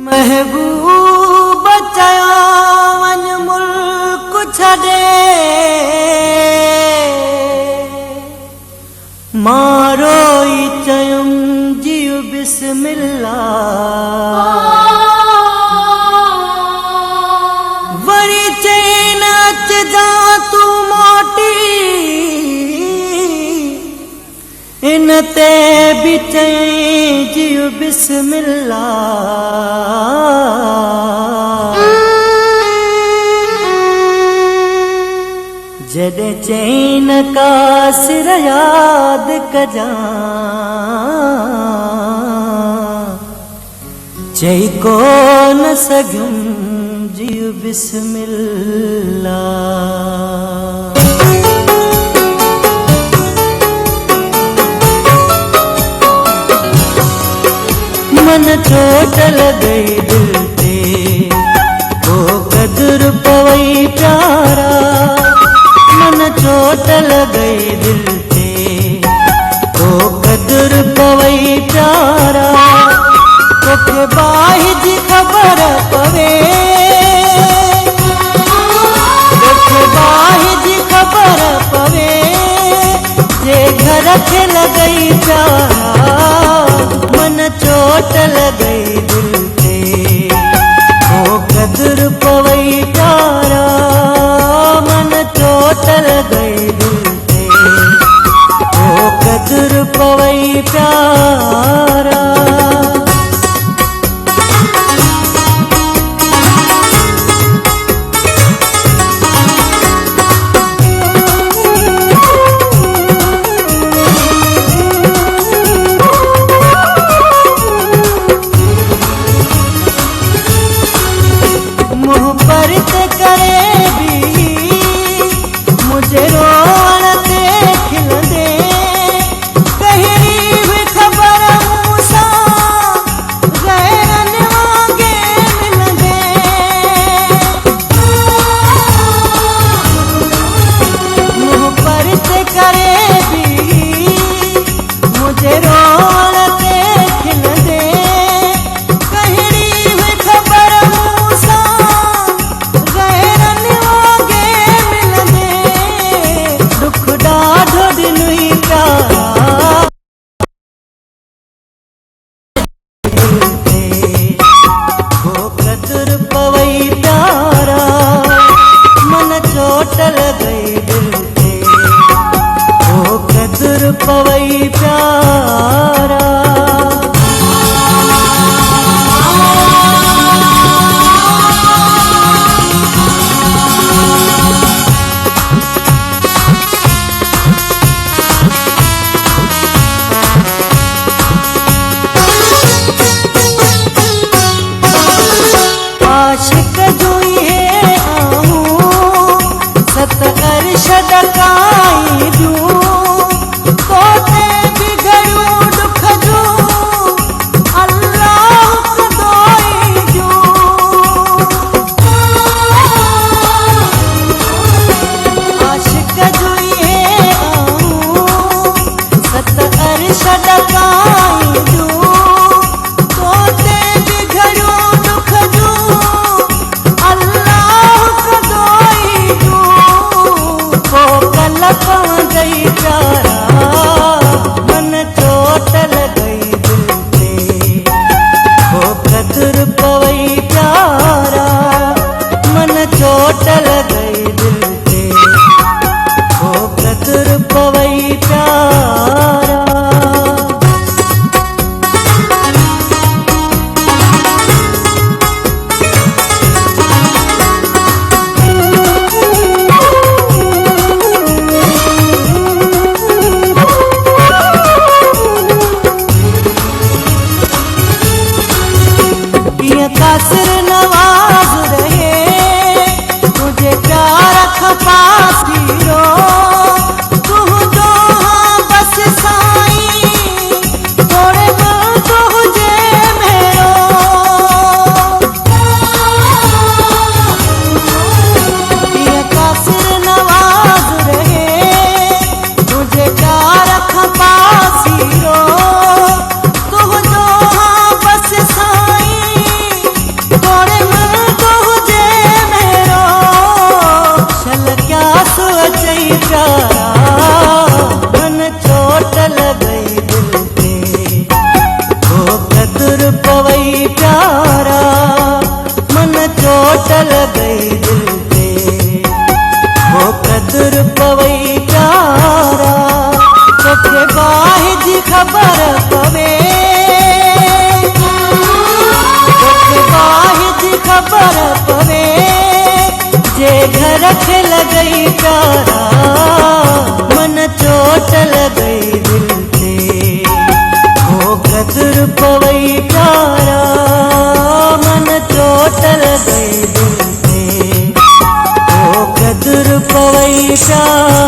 महबूब चयो वञ मुल्क छॾे मां रोई चयुमि जियो बिस्मिल्लाह वरी चई न अचजा तूं मोटी इन ते भी चई जियो बिस्मिल्लाह जॾहिं चई न का सिर याद कजां चई कोन सघियुमि जियो बिस्मिल्लाह मन चोट लॻई दिल ते ओ कदुर पवई प्यारा मन चोट लॻई दिल ते ओ कदुर पवई प्यारा तोखे बाहि जी ख़बर पवे तोखे बाहि जी ख़बर पवे जे घर खे लॻई प्यारा मन चोट लॻई दिल ते ओ कदुर पवई प्यारा मन चोट लॻई दिल ते ओ कदुर पवई प्यारा मुँह पर ते करे भी मुझे रोण ते खिलंदे कहिड़ी भी खबर मूंसा गैरन वांगे मिलंदे मुँह पर ते करे भी मुझे रोण ते खिलंदे कहिड़ी भी खबर मूंसा चोट लॻई दिल ते ओ कदुर पवई प्यारा आशिक जुई है अरशद काई दूं तोते भी घरूं दुख दूं अल्लाह को दोई दूं आशिक जुई है सत अरशद काई दूं तोते भी घरूं दुख दूं अल्लाह को दोई दूं पवंदई प्यारा मन चोट लॻई दिल ते ओ कदुर पवई प्यारा मन चोट लॻई दिल ते ओ कदुर पवई प्यारा कासिर न बरपवे जे घर के लगई प्यारा मन चोट लगई दिल से हो कदर पवई प्यारा मन चोट लगई दिल से हो कदर पवई प्यारा